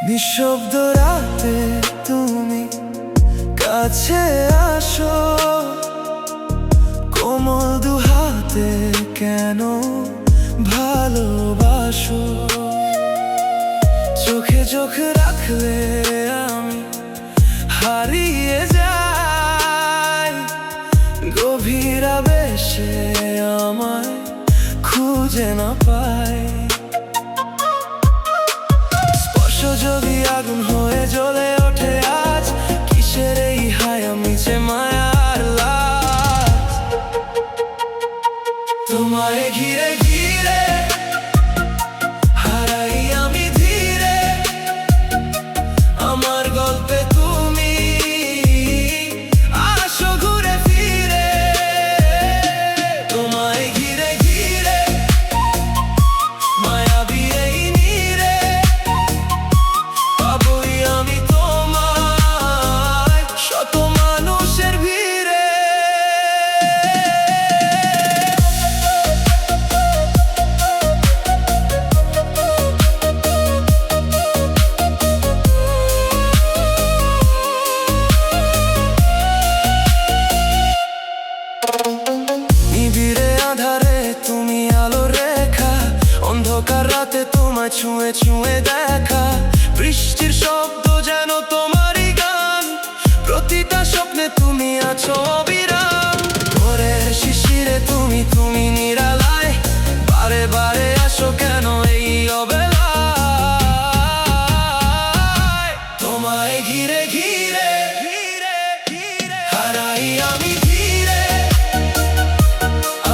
নিঃশব্দ রাতে তুমি কাছে আসো, কোমল দুহাতে কেন ভালোবাসো। চোখে চোখ রাখলে আমি হারিয়ে যাই, গভীর আবেশে আমায় খুঁজে না পাই। স্পর্শ যদি আগুন হয়ে জ্বলে ওঠে আজ, কিসের এই হায়া মিছে মায়ার লাজ। তোমায় ঘিরে ঘিরে হারাই আমি ধীরে, আমার গল্পে তুমি আসো ঘুরে ফিরে। তোমায় ঘিরে ঘিরে মায়াবী এই নীড়ে, পাবোই আমি তোমায় শত মানুষের ভিড়ে। নিবিড়ে আধারে তুমি আলো রেখা, অন্ধকার রাতে তোমায় ছুঁয়ে ছুঁয়ে দেখা। বৃষ্টির শব্দ যেন তোমারই গান, প্রতিটা স্বপ্নে তুমি আছো অবিরাম। ভোরের শিশিরে তুমি তুমি নিরালায়, বারে বারে আসো কেন এই অবেলায়। তোমায় ঘিরে ঘিরে হারাই আমি ধীরে,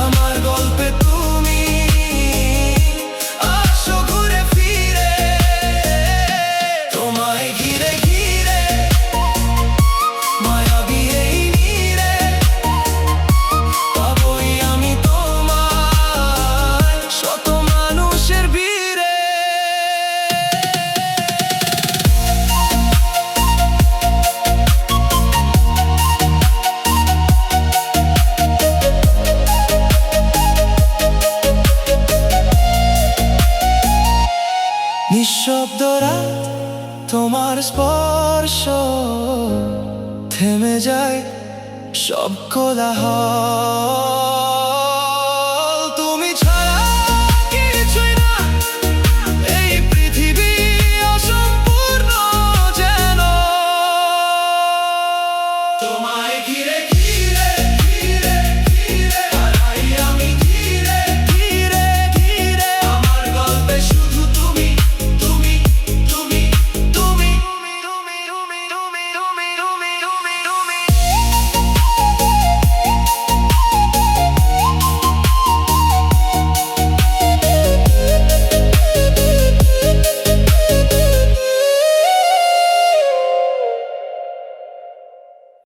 আমার গল্পে তুমি আসো ঘুরে ফিরে। তোমায় ঘিরে ঘিরে মায়াবী এই নীড়ে, পাবোই আমি তোমায় শত মানুষের ভিড়ে। নিঃশব্দ রাত তোমার স্পর্শ, থেমে যায় সব কোলাহল।